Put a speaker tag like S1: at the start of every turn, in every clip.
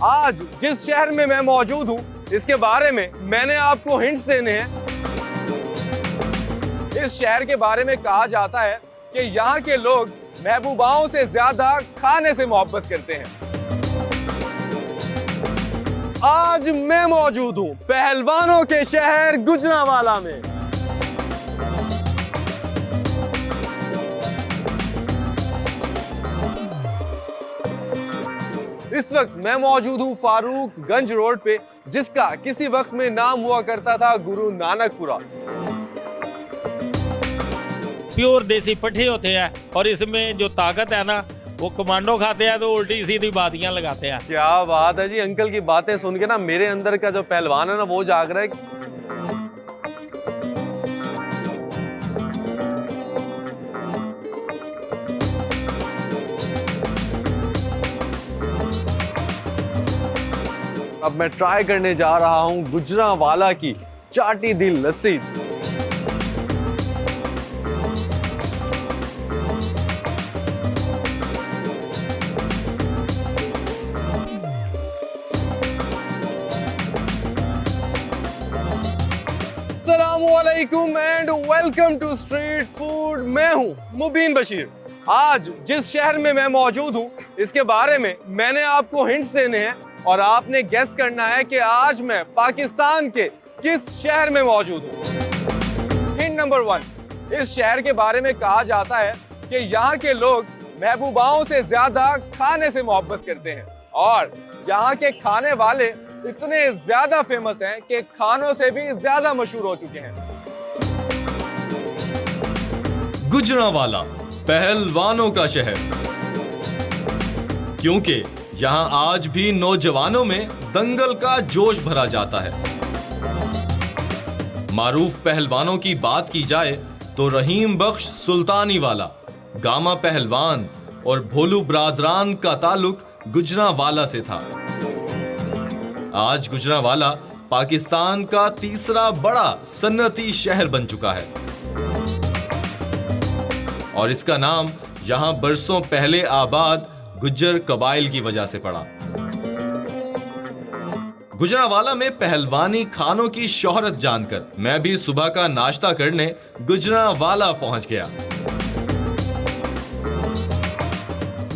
S1: आज जिस शहर में मैं मौजूद हूँ इसके बारे में मैंने आपको हिंट्स देने हैं। इस शहर के बारे में कहा जाता है कि यहाँ के लोग महबूबाओं से ज्यादा खाने से मोहब्बत करते हैं। आज मैं मौजूद हूँ पहलवानों के शहर गुजरांवाला में। इस वक्त मैं मौजूद हूँ फारूकगंज रोड पे, जिसका किसी वक्त में नाम हुआ करता था गुरु नानकपुरा।
S2: प्योर देसी पट्ठे होते हैं और इसमें जो ताकत है ना वो कमांडो खाते हैं तो उल्टी सीधी बातियां लगाते हैं।
S1: क्या बात है जी, अंकल की बातें सुन के ना मेरे अंदर का जो पहलवान है ना वो जाग रहा है। अब मैं ट्राई करने जा रहा हूं गुजरांवाला की चाटी दी लस्सी। अस्सलामुअलैकुम and welcome to street food. मैं हूं मुबीन बशीर। आज जिस शहर में मैं मौजूद हूं इसके बारे में मैंने आपको हिंट्स देने हैं और आपने गेस करना है कि आज मैं पाकिस्तान के किस शहर में मौजूद हूं। हिंट नंबर 1, इस शहर के बारे में कहा जाता है कि यहाँ के लोग महबूबाओं से ज्यादा खाने से मोहब्बत करते हैं और यहाँ के खाने वाले इतने ज्यादा फेमस हैं कि खानों से भी ज्यादा मशहूर हो चुके हैं।
S3: गुजरांवाला पहलवानों का शहर, क्योंकि यहाँ आज भी नौजवानों में दंगल का जोश भरा जाता है। मारूफ पहलवानों की बात की जाए तो रहीम बख्श सुल्तानी वाला, गामा पहलवान और भोलू ब्रादरान का ताल्लुक गुजरांवाला से था। आज गुजरांवाला पाकिस्तान का तीसरा बड़ा सन्नती शहर बन चुका है और इसका नाम यहां बरसों पहले आबाद गुज्जर कबाइल की वजह से पड़ा। गुजरांवाला में पहलवानी खानों की शोहरत जानकर मैं भी सुबह का नाश्ता करने गुजरांवाला पहुंच गया।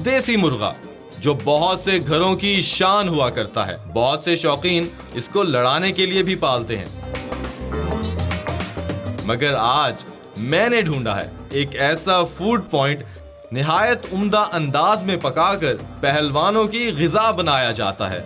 S3: देसी मुर्गा जो बहुत से घरों की शान हुआ करता है, बहुत से शौकीन इसको लड़ाने के लिए भी पालते हैं, मगर आज मैंने ढूंढा है एक ऐसा फूड पॉइंट निहायत उम्दा अंदाज में पकाकर पहलवानों की गिज़ा बनाया जाता है।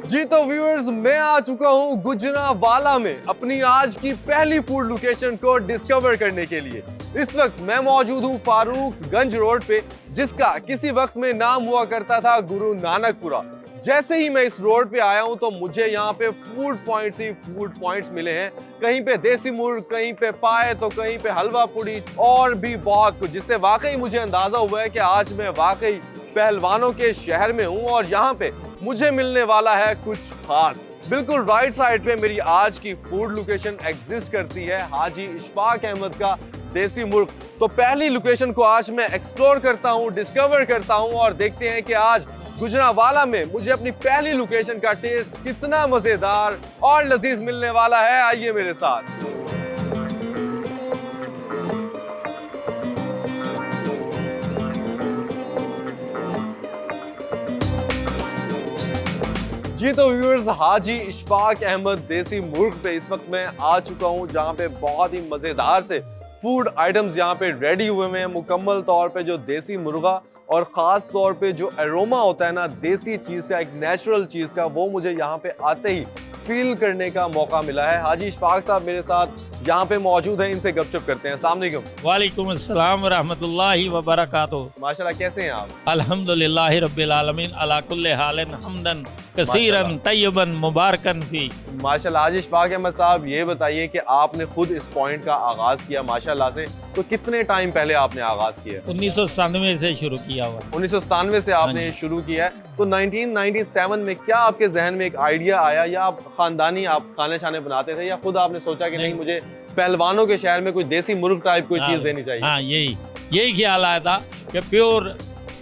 S1: जी तो व्यूअर्स, मैं आ चुका हूं गुजरांवाला में अपनी आज की पहली फूड लोकेशन को डिस्कवर करने के लिए। इस वक्त मैं मौजूद हूं फारूकगंज रोड पे, जिसका किसी वक्त में नाम हुआ करता था गुरु नानकपुरा। जैसे ही मैं इस रोड पे आया हूं तो मुझे यहाँ पे फूड पॉइंट्स मिले हैं। कहीं पे देसी मुर्ग, कहीं पे पाए तो कहीं पे हलवा पूड़ी और भी बहुत कुछ, जिससे वाकई मुझे अंदाजा हुआ है कि आज मैं वाकई पहलवानों के शहर में हूँ और यहाँ पे मुझे मिलने वाला है कुछ खास। बिल्कुल राइट साइड पे मेरी आज की फूड लोकेशन एग्जिस्ट करती है, हाजी इशफाक अहमद का देसी मुर्ग। तो पहली लोकेशन को आज मैं एक्सप्लोर करता हूँ, डिस्कवर करता हूँ और देखते हैं कि आज गुजरांवाला में मुझे अपनी पहली लोकेशन का टेस्ट कितना मजेदार और लजीज मिलने वाला है। आइए मेरे साथ। जी तो व्यूअर्स, हाजी इशफाक अहमद देसी मुर्ग पे इस वक्त मैं आ चुका हूँ, जहाँ पे बहुत ही मजेदार से फूड आइटम्स यहाँ पे रेडी हुए हैं। मुकम्मल तौर पे जो देसी मुर्गा और ख़ास तौर पे जो एरोमा होता है ना देसी चीज़ का, एक नेचुरल चीज़ का, वो मुझे यहाँ पे आते ही फील करने का मौका मिला है। हाजी इशफाक साहब मेरे साथ यहाँ पे मौजूद हैं, इनसे गपशप करते हैं। अस्सलाम वालेकुम।
S2: वालेकुम अस्सलाम रहमतुल्लाहि व बरकातुहू।
S1: माशाल्लाह, कैसे हैं आप?
S2: अल्हम्दुलिल्लाहि रब्बिल आलमीन अला कुल्li हालिन हम्दन कसीरन तय्यबन मुबारकन फी।
S1: माशाल्लाह। हाजी इशफाक अहमद साहब, ये बताइए कि आपने खुद इस पॉइंट का आगाज किया माशाल्लाह से, तो कितने टाइम पहले आपने आगाज किया?
S2: 1997 से शुरू किया हुआ।
S1: 1997 से आपने शुरू किया है। तो 1997 में क्या आपके जहन में एक आइडिया आया, या आप खानदानी आप खाने शाने बनाते थे, या खुद आपने सोचा कि नहीं मुझे पहलवानों के शहर में कोई देसी मुर्ग टाइप कोई चीज देनी चाहिए?
S2: हाँ, यही ख्याल आया था कि प्योर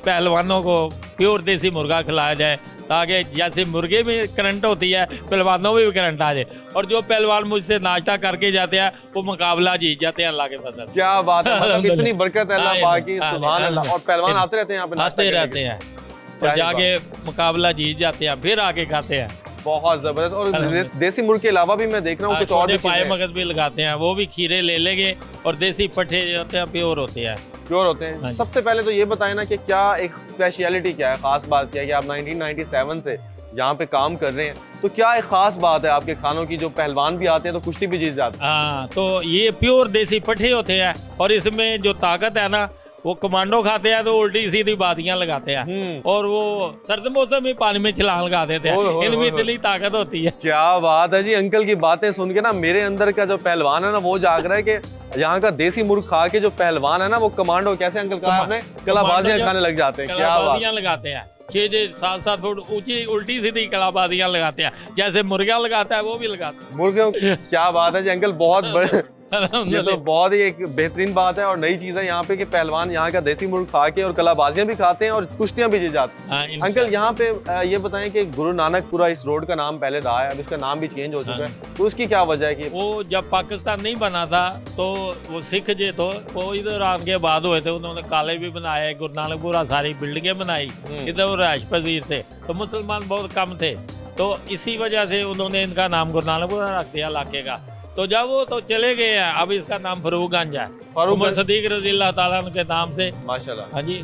S2: पहलवानों को प्योर देसी मुर्गा खिलाया जाए, ताकि जैसे मुर्गे में करंट होती है पहलवानों में भी करंट आ जाए, और जो पहलवान मुझसे नाश्ता करके जाते हैं वो मुकाबला जीत जाते हैं अल्लाह के फजल।
S1: क्या बात है, मतलब इतनी बरकत है अल्लाह पाक की,
S2: हाँ,
S1: सुभान अल्लाह। और पहलवान आते रहते हैं यहाँ पे नाश्ता
S2: आते
S1: करने के
S2: रहते
S1: लिए?
S2: हैं और जाके मुकाबला जीत जाते हैं, फिर आके खाते हैं।
S1: बहुत जबरदस्त। और देसी मुर्ग के अलावा भी मैं देख रहा हूँ कुछ और भी
S2: पाए
S1: चीजें
S2: मगज भी लगाते हैं, वो भी खीरे ले लेंगे, और देसी पट्ठे जो होते हैं प्योर होते हैं।
S1: प्योर होते हैं। सबसे पहले तो ये बताएं ना कि क्या एक स्पेशलिटी क्या है, खास बात क्या है कि आप 1997 से यहाँ पे काम कर रहे हैं, तो क्या एक खास बात है आपके खानों की, जो पहलवान भी आते हैं तो कुश्ती भी जीत जाते हैं?
S2: हाँ, तो ये प्योर देसी पट्ठे होते हैं, और इसमें जो ताकत है ना, वो कमांडो खाते हैं तो उल्टी सीधी बातियां लगाते हैं, और वो सर्द मौसम में पानी में छलांग लगा देते हैं, इनमें इतनी ताकत होती है।
S1: क्या बात है जी, अंकल की बातें सुन के ना मेरे अंदर का जो पहलवान है ना वो जाग रहा है कि यहाँ का देसी मुर्ग खा के जो पहलवान है ना वो कमांडो, कैसे अंकल कहा आपने, कलाबाजियां खाने लग जाते हैं। क्या बात,
S2: कलाबाजियां लगाते हैं, 6-7 फुट ऊंची उल्टी सीधी कलाबाजियां लगाते हैं, जैसे मुर्गा लगाता है वो भी लगाते हैं
S1: मुर्गियों। क्या बात है जी अंकल, बहुत बड़े ये तो बहुत ही एक बेहतरीन बात है और नई चीज है यहाँ पे कि पहलवान यहाँ का देसी मुर्ग खा के और कलाबाजियां भी खाते हैं और कुश्तियां भी जीत जाते हैं। अंकल यहाँ पे ये बताएं कि गुरु नानकपुरा इस रोड का नाम पहले रहा है, अब इसका नाम भी चेंज हो चुका है, तो उसकी क्या वजह है? कि
S2: वो जब पाकिस्तान नहीं बना था तो वो सिख जे तो वो इधर आने के बाद हुए थे, उन्होंने काले भी बनाए, गुरु नानकपुरा सारी बिल्डिंगें बनाई, इधर वो रहायश पजीर थे, तो मुसलमान बहुत कम थे, तो इसी वजह से उन्होंने इनका नाम गुरु नानकपुरा रख दिया इलाके का। तो जब वो तो चले गए हैं, अब इसका नाम फरूखगंज है, उमर सदीक रज़ी अल्लाह ताला अन्हु के नाम से।
S1: माशाल्लाह।
S2: हाँ जी,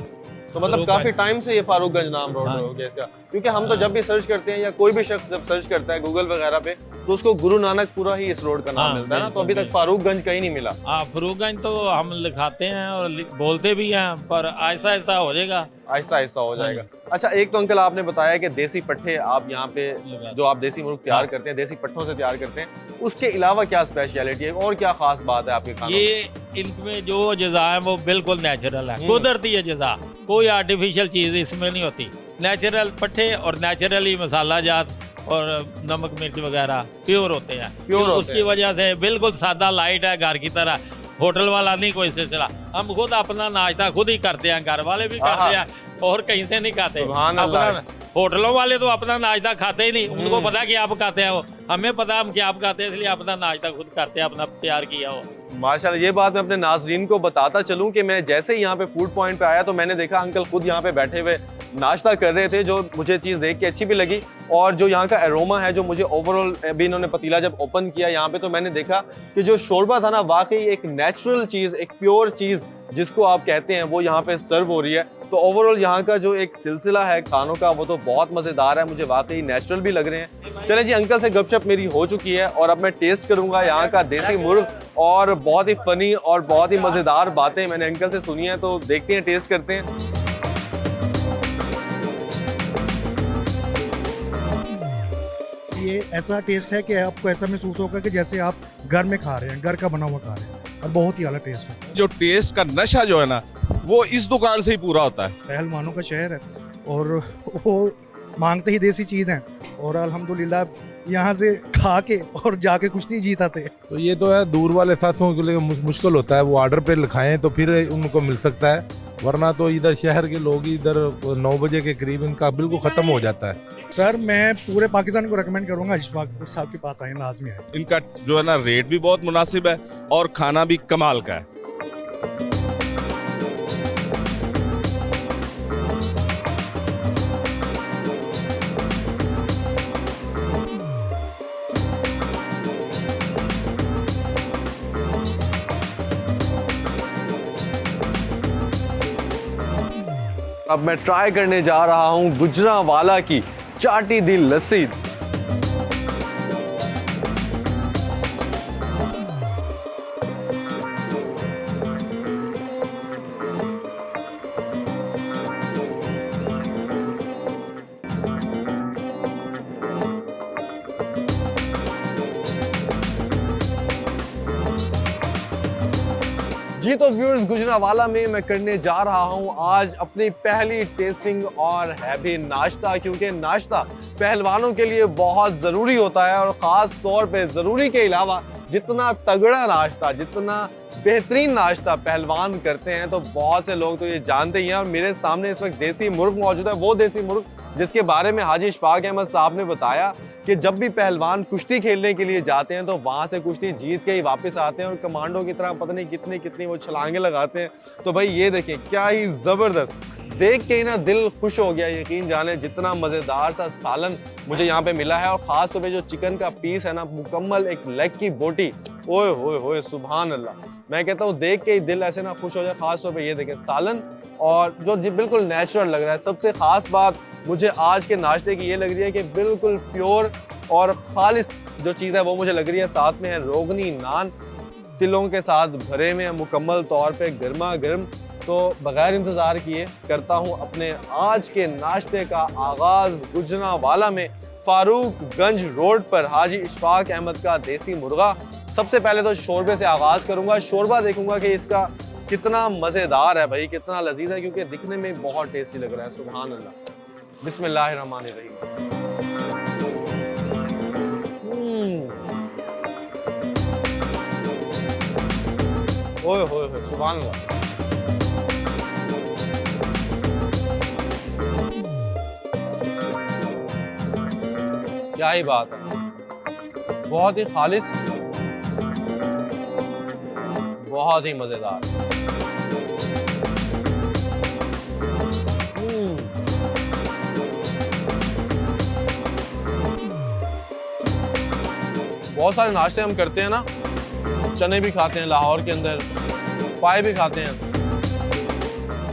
S1: तो मतलब काफी टाइम से ये फारूकगंज नाम रोड हो गया इसका, क्योंकि हम तो जब भी सर्च करते हैं या कोई भी शख्स जब सर्च करता है गूगल वगैरह पे तो उसको गुरु नानकपुरा ही इस रोड का नाम मिलता है ना, तो अभी तक फारूकगंज कहीं नहीं मिला।
S2: हाँ, फरूखगंज तो हम लिखाते हैं और बोलते भी हैं, पर ऐसा ऐसा हो जाएगा,
S1: आहिस्ता आहिस्ता हो जाएगा। अच्छा, एक तो अंकल आपने बताया कि देसी पट्ठे आप यहाँ पे जो आप देसी मुर्ग तैयार करते हैं देसी पट्ठों से तैयार करते हैं, उसके अलावा क्या स्पेशलिटी है और क्या खास बात है आपके खानों में?
S2: ये इनमें जो अज़ा है वो बिल्कुल नेचुरल है, कुदरती अज़ा, कोई आर्टिफिशियल चीज इसमें नहीं होती, नेचुरल पट्ठे और नेचुरली मसाला जात और नमक मिर्च वगैरह प्योर होते हैं,
S1: प्योर
S2: उसकी वजह से बिल्कुल सादा लाइट है, घर की तरह, होटल वाला नहीं कोई सिलसिला, हम खुद अपना नाश्ता खुद ही करते हैं, घर वाले भी करते हैं और कहीं से नहीं खाते। अपना होटलों वाले तो अपना नाश्ता खाते ही नहीं, उनको पता कि आप खाते हैं, वो हमें पता हम क्या आप खाते हैं, इसलिए अपना नाश्ता खुद करते हैं, अपना तैयार किया हो।
S1: माशाल्लाह, ये बात मैं अपने नाज़रीन को बताता चलूं कि मैं जैसे ही यहाँ पे फूड पॉइंट पे आया तो मैंने देखा अंकल खुद यहाँ पे बैठे हुए नाश्ता कर रहे थे, जो मुझे चीज़ देख के अच्छी भी लगी, और जो यहाँ का एरोमा है जो मुझे ओवरऑल, अभी इन्होंने पतीला जब ओपन किया यहाँ पे तो मैंने देखा कि जो शोरबा था ना वाकई एक नेचुरल चीज़, एक प्योर चीज़ जिसको आप कहते हैं वो यहाँ पे सर्व हो रही है। तो ओवरऑल यहाँ का जो एक सिलसिला है खानों का वो तो बहुत मज़ेदार है, मुझे वाकई नेचुरल भी लग रहे हैं। चलें जी, अंकल से गपशप मेरी हो चुकी है और अब मैं टेस्ट करूँगा यहाँ का देसी मुर्ग, और बहुत ही फनी और बहुत ही मज़ेदार बातें मैंने अंकल से सुनी हैं, तो देखते हैं, टेस्ट करते हैं।
S4: ये ऐसा टेस्ट है कि आपको ऐसा महसूस होगा कि जैसे आप घर में खा रहे हैं, घर का बना हुआ खा रहे हैं, और बहुत ही अलग टेस्ट है।
S5: जो टेस्ट का नशा जो है ना वो इस दुकान से ही पूरा होता है।
S4: पहलवानों का शहर है और वो मांगते ही देसी चीज़ हैं, और अल्हम्दुलिल्लाह यहाँ से खा के और जाके कुश्ती जीत आते हैं।
S6: तो ये तो है दूर वाले साथियों के लिए मुश्किल होता है, वो ऑर्डर पे लिखाएं तो फिर उनको मिल सकता है, वरना तो इधर शहर के लोग इधर 9 बजे के करीब इनका बिल्कुल ख़त्म हो जाता है।
S4: सर मैं पूरे पाकिस्तान को रेकमेंड करूँगा इशफाक साहब के पास आए, लाजमी है।
S5: इनका जो है ना रेट भी बहुत मुनासिब है और खाना भी कमाल का है।
S1: अब मैं ट्राई करने जा रहा हूँ गुजरांवाला की चाटी दिल लस्सी। जी तो व्यूअर्स, गुजरांवाला में मैं करने जा रहा हूं आज अपनी पहली टेस्टिंग और है भी नाश्ता, क्योंकि नाश्ता पहलवानों के लिए बहुत ज़रूरी होता है और ख़ास तौर पे ज़रूरी के अलावा जितना तगड़ा नाश्ता, जितना बेहतरीन नाश्ता पहलवान करते हैं तो बहुत से लोग तो ये जानते ही हैं। और मेरे सामने इस वक्त देसी मुर्ग मौजूद है, वो देसी मुर्ग जिसके बारे में हाजी इशफाक अहमद साहब ने बताया कि जब भी पहलवान कुश्ती खेलने के लिए जाते हैं तो वहाँ से कुश्ती जीत के ही वापस आते हैं और कमांडो की तरह पता नहीं कितनी कितनी वो छलांगे लगाते हैं। तो भाई ये देखें, क्या ही ज़बरदस्त, देख के ही ना दिल खुश हो गया। यकीन जाने जितना मज़ेदार सा सालन मुझे यहाँ पे मिला है और ख़ास तौर पे जो चिकन का पीस है ना, मुकम्मल एक लेग की बोटी, ओए होए होए सुभान अल्लाह। मैं कहता हूँ देख के ही दिल ऐसे ना खुश हो जाए। ख़ास तौर पे ये देखें सालन, और जो बिल्कुल नेचुरल लग रहा है। सबसे ख़ास बात मुझे आज के नाश्ते की ये लग रही है कि बिल्कुल प्योर और खालिस जो चीज़ है वो मुझे लग रही है। साथ में है रोगनी नान, तिलों के साथ भरे में मुकम्मल तौर पे गर्मा गर्म। तो बगैर इंतज़ार किए करता हूँ अपने आज के नाश्ते का आगाज़ गुजरांवाला में फारूकगंज रोड पर हाजी इशफाक अहमद का देसी मुर्गा। सबसे पहले तो शोरबे से आगाज़ करूँगा, शोरबा देखूंगा कि इसका कितना मज़ेदार है भाई, कितना लजीज है, क्योंकि दिखने में बहुत टेस्टी लग रहा है। सुभान अल्लाह, बिस्मिल्लाहिर्रहमानिर्रहीम। ओए होए होए सुभान अल्लाह। क्या ही बात है, बहुत ही खालिस, बहुत ही मजेदार। बहुत सारे नाश्ते हम करते हैं ना, चने भी खाते हैं लाहौर के अंदर, पाए भी खाते हैं,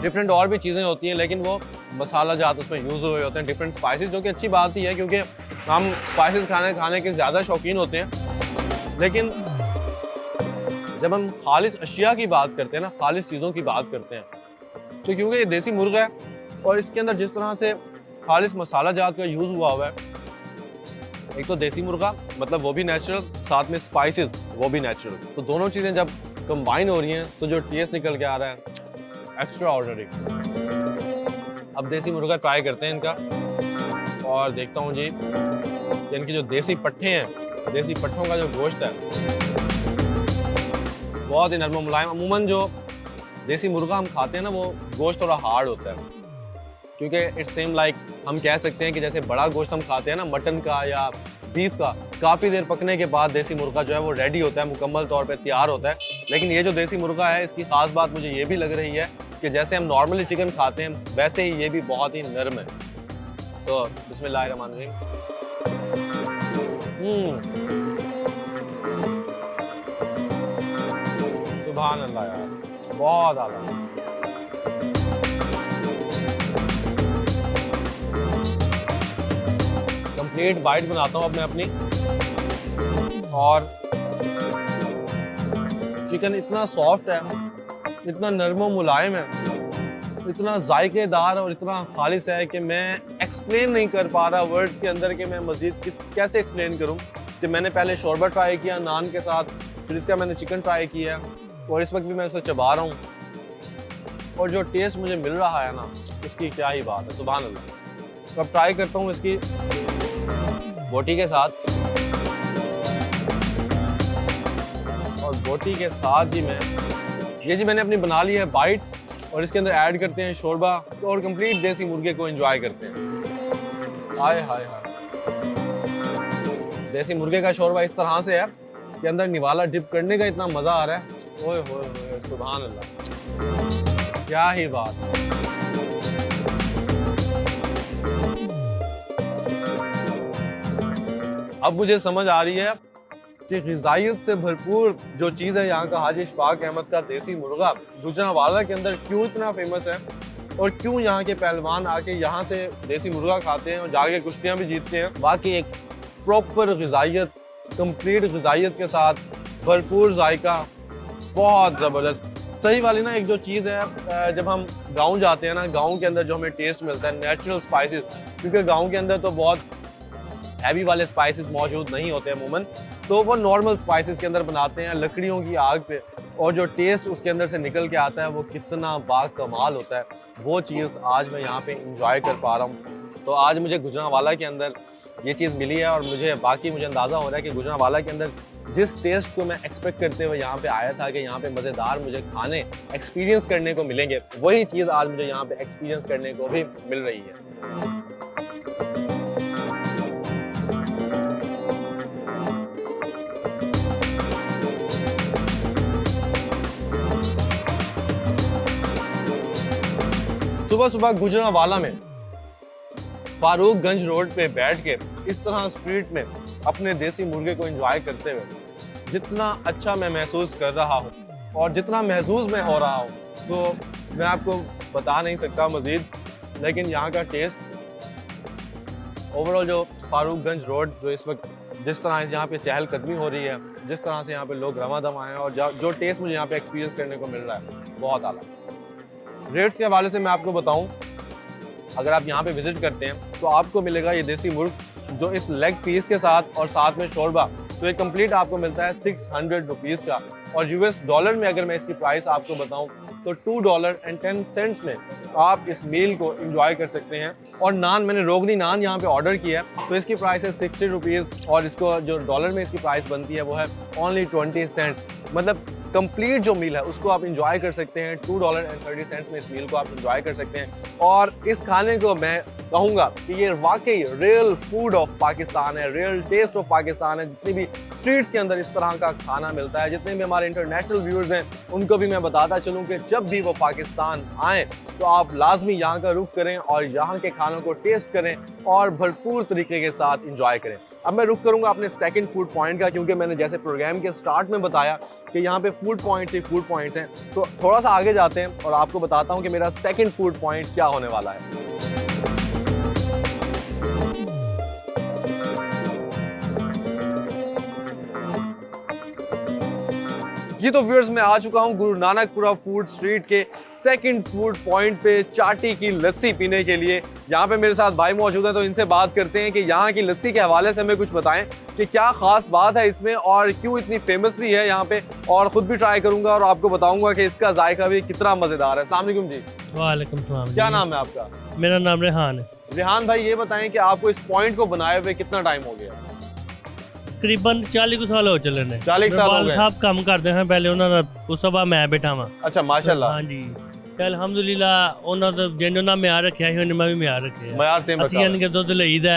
S1: डिफरेंट और भी चीज़ें होती हैं, लेकिन वो मसाला जात उसमें यूज़ हुए होते हैं, डिफरेंट स्पाइसेस, जो कि अच्छी बात ही है क्योंकि हम स्पाइसेस खाने के ज़्यादा शौकीन होते हैं। लेकिन जब हम खालिस अशिया की बात करते हैं ना, खालिस चीज़ों की बात करते हैं, तो क्योंकि ये देसी मुर्गा है और इसके अंदर जिस तरह से खालिस मसाला जात का यूज़ हुआ हुआ है, एक तो देसी मुर्गा मतलब वो भी नेचुरल, साथ में स्पाइसेस वो भी नेचुरल, तो दोनों चीज़ें जब कंबाइन हो रही हैं तो जो टेस्ट निकल के आ रहा है एक्स्ट्रा ऑर्डिनरी। अब देसी मुर्गा ट्राई करते हैं इनका और देखता हूँ जी कि इनके जो देसी पट्ठे हैं, देसी पट्ठों का जो गोश्त है बहुत ही नरम मुलायम। अमूमन जो देसी मुर्गा हम खाते हैं ना वो गोश्त थोड़ा हार्ड होता है, क्योंकि इट्स सेम लाइक हम कह सकते हैं कि जैसे बड़ा गोश्त हम खाते हैं ना मटन का या बीफ का, काफ़ी देर पकने के बाद देसी मुर्गा जो है वो रेडी होता है, मुकम्मल तौर पे तैयार होता है। लेकिन ये जो देसी मुर्गा है इसकी ख़ास बात मुझे ये भी लग रही है कि जैसे हम नॉर्मली चिकन खाते हैं वैसे ही ये भी बहुत ही नरम है। तो बिस्मिल्लाहिर्रहमानिर्रहीम। सुभान अल्लाह यार, बहुत आला। कंप्लीट बाइट बनाता हूँ अब मैं अपनी, और चिकन इतना सॉफ्ट है, इतना नरम और मुलायम है, इतना जायकेदार और इतना खालिस है कि मैं एक्सप्लेन नहीं कर पा रहा वर्ड्स के अंदर कि मैं मज़ीद कैसे एक्सप्लेन करूँ। कि मैंने पहले शोरबा ट्राई किया नान के साथ, फिर इसका मैंने चिकन ट्राई किया और इस वक्त भी मैं उसे चबा रहा हूँ, और जो टेस्ट मुझे मिल रहा है ना उसकी क्या ही बात है, सुभान अल्लाह। तो अब ट्राई करता हूँ इसकी बोटी के साथ, और बोटी के साथ ही मैंने अपनी बना ली है बाइट, और इसके अंदर ऐड करते हैं शोरबा और कंप्लीट देसी मुर्गे को एंजॉय करते हैं। हाय हाय हाय, देसी मुर्गे का शोरबा इस तरह से है कि अंदर निवाला डिप करने का इतना मज़ा आ रहा है, ओए होए होए सुभान अल्लाह, क्या ही बात। अब मुझे समझ आ रही है कि ग़िज़ाइयत से भरपूर जो चीज़ है यहाँ का हाजी इशफाक अहमद का देसी मुर्गा गुजरांवाला के अंदर क्यों इतना फेमस है, और क्यों यहाँ के पहलवान आके यहाँ से देसी मुर्गा खाते हैं और जाके कुश्तियाँ भी जीतते हैं। बाकी एक प्रॉपर ग़िज़ाइयत, कंप्लीट ग़िज़ाइयत के साथ भरपूर जायका, बहुत ज़बरदस्त। सही वाली ना एक जो चीज़ है, जब हम गाँव जाते हैं ना, गाँव के अंदर जो हमें टेस्ट मिलता है नेचुरल स्पाइसेस, क्योंकि गाँव के अंदर तो बहुत हैवी वाले स्पाइसेस मौजूद नहीं होते अमूमन, तो वो नॉर्मल स्पाइसेस के अंदर बनाते हैं लकड़ियों की आग पे, और जो टेस्ट उसके अंदर से निकल के आता है वो कितना बाकमाल होता है, वो चीज़ आज मैं यहाँ पे इंजॉय कर पा रहा हूँ। तो आज मुझे गुजरांवाला के अंदर ये चीज़ मिली है और मुझे अंदाज़ा हो रहा है कि गुजरांवाला के अंदर जिस टेस्ट को मैं एक्सपेक्ट करते हुए यहाँ पे आया था कि यहाँ पे मज़ेदार मुझे खाने एक्सपीरियंस करने को मिलेंगे, वही चीज़ आज मुझे यहाँ पे एक्सपीरियंस करने को भी मिल रही है। सुबह सुबह गुजरांवाला में फारूकगंज रोड पे बैठ के इस तरह स्ट्रीट में अपने देसी मुर्गे को एंजॉय करते हुए जितना अच्छा मैं महसूस कर रहा हूँ और जितना महसूस मैं हो रहा हूँ, तो मैं आपको बता नहीं सकता मज़ीद। लेकिन यहाँ का टेस्ट ओवरऑल, जो फारूकगंज रोड जो इस वक्त जिस तरह यहाँ पे चहलकदमी हो रही है, जिस तरह से यहाँ पे लोग रवादम आए हैं और जो टेस्ट मुझे यहाँ पे एक्सपीरियंस करने को मिल रहा है, बहुत आला। रेट्स के हवाले से मैं आपको बताऊं, अगर आप यहाँ पे विजिट करते हैं तो आपको मिलेगा ये देसी मुर्ग जो इस लेग पीस के साथ और साथ में शोरबा, तो ये कंप्लीट आपको मिलता है 600 रुपीज़ का। और यूएस डॉलर में अगर मैं इसकी प्राइस आपको बताऊं तो $2.10 में आप इस मील को एंजॉय कर सकते हैं। और नान, मैंने रोगनी नान यहाँ पे ऑर्डर किया है, तो इसकी प्राइस है 60 रुपीज़ और इसको जो डॉलर में इसकी प्राइस बनती है वो है ओनली 20 सेंट्स। मतलब कंप्लीट जो मील है उसको आप इंजॉय कर सकते हैं। $2.30 में इस मील को आप इंजॉय कर सकते हैं। और इस खाने को मैं कहूँगा कि ये वाकई रियल फूड ऑफ पाकिस्तान है, रियल टेस्ट ऑफ पाकिस्तान है। जितनी भी स्ट्रीट्स के अंदर इस तरह का खाना मिलता है, जितने भी हमारे इंटरनेशनल व्यूअर्स हैं उनको भी मैं बताता चलूँ कि जब भी वो पाकिस्तान आएँ तो आप लाजमी यहाँ का रुख करें और यहाँ के खानों को टेस्ट करें और भरपूर तरीके के साथ इंजॉय करें। अब मैं रुक करूंगा अपने सेकंड फूड पॉइंट का, क्योंकि मैंने जैसे प्रोग्राम के स्टार्ट में बताया कि यहाँ पे फूड पॉइंट्स हैं, तो थोड़ा सा आगे जाते हैं और आपको बताता हूँ कि मेरा सेकंड फूड पॉइंट क्या होने वाला है। ये तो व्यूअर्स मैं आ चुका हूँ गुरु नानकपुरा फूड स्ट्रीट के सेकंड फूड पॉइंट पे चाटी की लस्सी पीने के लिए। यहाँ पे मेरे साथ भाई मौजूद है, तो इनसे बात करते हैं कि यहाँ की लस्सी के हवाले से हमें कुछ बताएं कि क्या खास बात है इसमें और क्यों इतनी फेमस भी है यहाँ पे, और खुद भी ट्राई करूंगा और आपको बताऊंगा कि इसका जायका भी कितना मजेदार है। अस्सलाम वालेकुम जी।
S2: वालेकुम सलाम।
S1: क्या नाम है आपका?
S2: मेरा नाम रेहान है।
S1: रेहान भाई, ये बताएं कि आपको इस पॉइंट को बनाए हुए कितना टाइम हो गया?
S2: तकरीबन 40 साल हो चले ने।
S1: 40 साल हो गए।
S2: साहब काम करते हैं पहले, उन्होंने उस सभा मैं बैठा हाँ।
S1: अच्छा, माशाल्लाह।
S2: हाँ जी, अल्हम्दुलिल्लाह उन्होंने जिन्होंने म्यार रखा है उन्हें मैं भी म्यार रखे
S1: म्यार सेम रखा।
S2: ਅਸੀਂ ਇਹਨਾਂ ਕੇ ਦੁੱਧ ਲਈਦਾ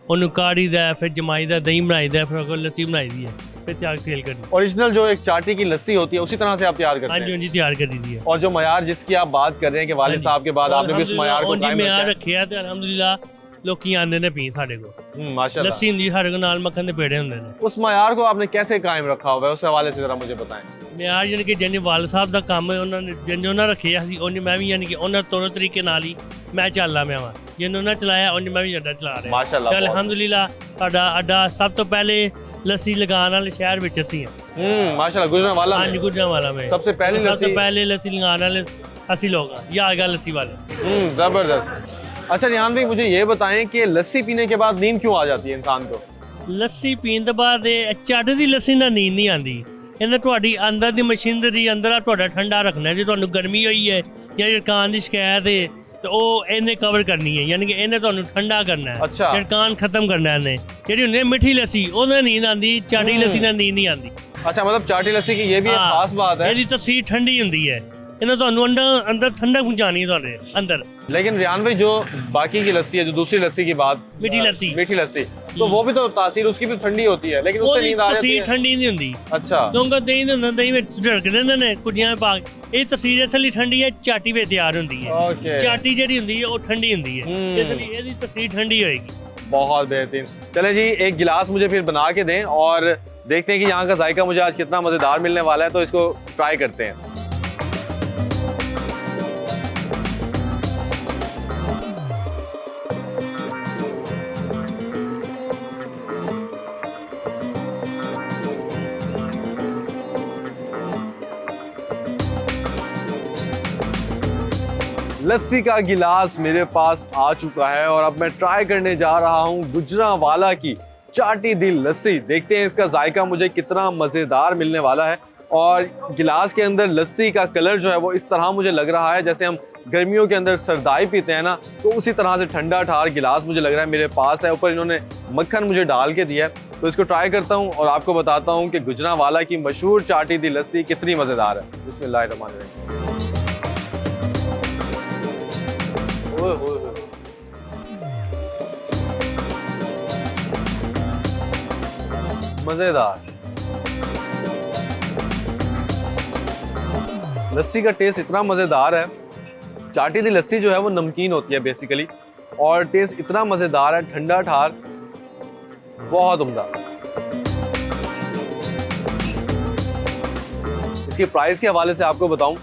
S2: ਉਹਨੂੰ ਕਾੜੀਦਾ ਫਿਰ ਜਮਾਈਦਾ ਦਹੀਂ ਬਣਾਈਦਾ ਫਿਰ ਉਹ ਲੱਸੀ ਬਣਾਈ ਦੀ ਹੈ फिर त्याग सेल कर दी।
S1: ओरिजिनल जो एक चाटी की लस्सी होती है उसी तरह से आप तैयार करते हैं?
S2: हाँ जी तैयार कर दी है।
S1: और जो मयार जिसकी आप बात कर रहे हैं कि वालिद साहब के बाद आपने भी उस मयार को कायम
S2: मयार रखे है, अल्हम्दुलिल्लाह लोकी आंदे ने पी साडे को।
S1: माशाल्लाह।
S2: लस्सी हुंदी साडे को नाल मक्खन दे पेड़े हुंदे ने।
S1: उस मयार को आपने कैसे कायम रखा हुआ है, उस हवाले से जरा मुझे बताएं।
S2: मयार यानी कि जिन्हें वाल साहब का काम है उन्होंने जिन्हें उन्हें रखे सी उन्हें मैं भी यानी कि उन्हें दोनों तरीके नाल ही मैं चलना मैं वहाँ जिन्हें उन्हें चलाया उन्हें मैं भी अड्डा चला रहा।
S1: माशाल्लाह।
S2: अल्हम्दुलिल्लाह साडा अड्डा सब तो पहले लस्सी लगाने वाले शहर विच असी हैं।
S1: माशाल्लाह, गुजरांवाला में।
S2: हाँ जी, गुजरांवाला में
S1: सबसे पहले
S2: लस्सी लगाने वाले असी लोग हैं, याद गया लस्सी वाले।
S1: जबरदस्त। अच्छा रिहान भाई, मुझे ये बताएं कि लस्सी पीने के बाद नींद क्यों आ जाती है इंसान को?
S2: लस्सी पीने के बाद ਚੱਟ ਦੀ ਲੱਸੀ ਨਾਲ ਨੀਂਦ ਨਹੀਂ ਆਉਂਦੀ। ਇਹਨੇ ਤੁਹਾਡੀ ਅੰਦਰ ਦੀ ਮਸ਼ੀਨਰੀ ਅੰਦਰ ਤੁਹਾਡਾ ਠੰਡਾ ਰੱਖਣਾ। ਜੇ ਤੁਹਾਨੂੰ ਗਰਮੀ ਹੋਈ ਹੈ ਜਾਂ ਜਰਕਾਨ ਦੀ ਸ਼ਿਕਾਇਤ ਹੈ ਤੇ ਉਹ ਇਹਨੇ ਕਵਰ ਕਰਨੀ ਹੈ, ਯਾਨੀ ਕਿ ਇਹਨੇ ਤੁਹਾਨੂੰ ਠੰਡਾ ਕਰਨਾ ਹੈ। ਜਰਕਾਨ ਖਤਮ ਕਰਨਾ ਇਹਨੇ। ਜਿਹੜੀ ਹੁੰਦੀ ਹੈ ਮਿੱਠੀ ਲੱਸੀ ਉਹਦੇ ਨੀਂਦ ਆਉਂਦੀ, ਚਾਟੀ ਲੱਸੀ ਨਾਲ ਨੀਂਦ ਨਹੀਂ ਆਉਂਦੀ।
S1: अच्छा, मतलब चाटी लस्सी की ये भी एक खास बात है।
S2: ਇਹਦੀ ਤਸੀਰ ਠੰਡੀ ਹੁੰਦੀ ਹੈ, ਇਹਨਾਂ ਤੁਹਾਨੂੰ अंदर ठंडक पहुंचानी है ਤੁਹਾਡੇ अंदर।
S1: लेकिन रियान भाई, जो बाकी की लस्सी है, जो दूसरी लस्सी की बात,
S2: मीठी लस्सी
S1: तो वो भी तो तासीर उसकी भी ठंडी होती है, लेकिन उससे नींद आ जाती है।
S2: ठंडी नहीं होती।
S1: अच्छा,
S2: क्योंकि दही ਹੁੰਦਾ ਦਹੀਂ ਵਿੱਚ ਝੜਕ ਦਿੰਦੇ ਨੇ ਕੁੜੀਆਂ ਪਾ ਕੇ। ਇਹ ਤਸੀਰ ਇਸ ਲਈ ਠੰਡੀ ਹੈ, ਚਾਟੀ ਵਿੱਚ ਤਿਆਰ ਹੁੰਦੀ ਹੈ।
S1: ओके।
S2: ਚਾਟੀ ਜਿਹੜੀ ਹੁੰਦੀ ਹੈ ਉਹ ਠੰਡੀ ਹੁੰਦੀ ਹੈ, ਇਸ ਲਈ ਇਹਦੀ ਤਸੀਰ ਠੰਡੀ ਹੋਏਗੀ।
S1: बहुत बेहतरीन। चले जी, एक गिलास मुझे फिर बना के दें और देखते हैं कि यहाँ का जायका मुझे आज कितना मजेदार मिलने वाला है, तो इसको ट्राई करते हैं। लस्सी का गिलास मेरे पास आ चुका है और अब मैं ट्राई करने जा रहा हूँ गुजरांवाला की चाटी दी लस्सी। देखते हैं इसका जायका मुझे कितना मज़ेदार मिलने वाला है और गिलास के अंदर लस्सी का कलर जो है वो इस तरह मुझे लग रहा है जैसे हम गर्मियों के अंदर सरदाई पीते हैं ना, तो उसी तरह से ठंडा ठार गिलास मुझे लग रहा है मेरे पास है। ऊपर इन्होंने मक्खन मुझे डाल के दिया है, तो इसको ट्राई करता हूँ और आपको बताता हूँ कि गुजरांवाला की मशहूर चाटी दी लस्सी कितनी मज़ेदार है। बिस्मिल्लाहिर्रहमानिर्रहीम। ओए होए होए। मज़ेदार लस्सी का टेस्ट इतना मज़ेदार है। चाटी दी लस्सी जो है वो नमकीन होती है बेसिकली, और टेस्ट इतना मज़ेदार है, ठंडा ठार, बहुत उम्दा। इसकी प्राइस के हवाले से आपको बताऊं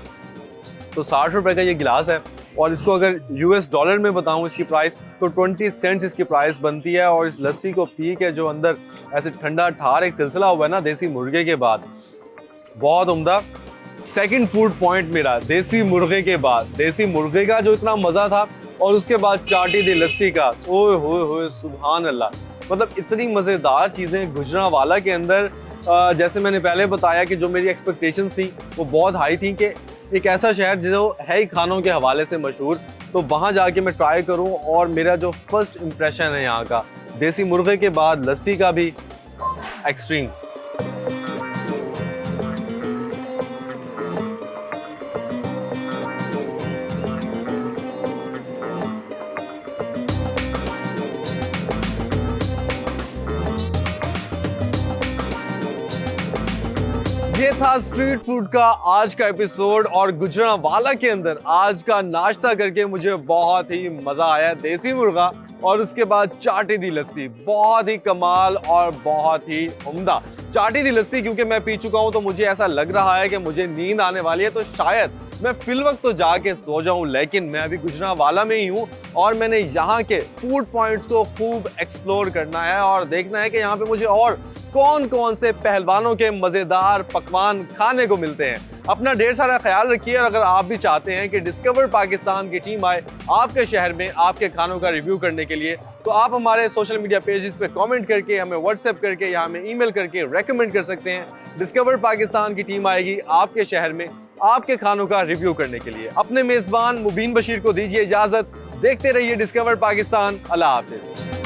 S1: तो 60 रुपए का ये गिलास है, और इसको अगर US डॉलर में बताऊं इसकी प्राइस तो 20 सेंट्स इसकी प्राइस बनती है। और इस लस्सी को पी के जो अंदर ऐसे ठंडा ठार एक सिलसिला हुआ है ना देसी मुर्गे के बाद, बहुत उम्दा। सेकंड फूड पॉइंट मेरा देसी मुर्गे के बाद, देसी मुर्गे का जो इतना मज़ा था और उसके बाद चाटी दी लस्सी का, ओए होए होए सुभान अल्लाह। मतलब इतनी मज़ेदार चीज़ें गुजरांवाला के अंदर। जैसे मैंने पहले बताया कि जो मेरी एक्सपेक्टेशंस थी वो बहुत हाई थी कि एक ऐसा शहर जो है ही खानों के हवाले से मशहूर, तो वहाँ जाके मैं ट्राई करूँ। और मेरा जो फर्स्ट इम्प्रेशन है यहाँ का देसी मुर्गे के बाद लस्सी का भी एक्सट्रीम। ये था स्ट्रीट फूड का आज का एपिसोड, और गुजरांवाला के अंदर आज का नाश्ता करके मुझे बहुत ही मजा आया। देसी मुर्गा और उसके बाद चाटी दी लस्सी, बहुत ही कमाल और बहुत ही उम्दा। चाटी दी लस्सी क्योंकि मैं पी चुका हूं तो मुझे ऐसा लग रहा है कि मुझे नींद आने वाली है, तो शायद मैं फिल वक्त तो जाके सो जाऊं, लेकिन मैं अभी गुजरांवाला में ही हूं और मैंने यहाँ के फूड पॉइंट्स को खूब एक्सप्लोर करना है और देखना है कि यहाँ पे मुझे और कौन कौन से पहलवानों के मज़ेदार पकवान खाने को मिलते हैं। अपना ढेर सारा ख्याल रखिए, और अगर आप भी चाहते हैं कि डिस्कवर पाकिस्तान की टीम आए आपके शहर में आपके खानों का रिव्यू करने के लिए, तो आप हमारे सोशल मीडिया पेजेस पे कमेंट करके, हमें व्हाट्सएप करके या हमें ईमेल करके रेकमेंड कर सकते हैं। डिस्कवर पाकिस्तान की टीम आएगी आपके शहर में आपके खानों का रिव्यू करने के लिए। अपने मेज़बान मुबीन बशीर को दीजिए इजाज़त। देखते रहिए डिस्कवर पाकिस्तान। अल्लाह हाफिज़।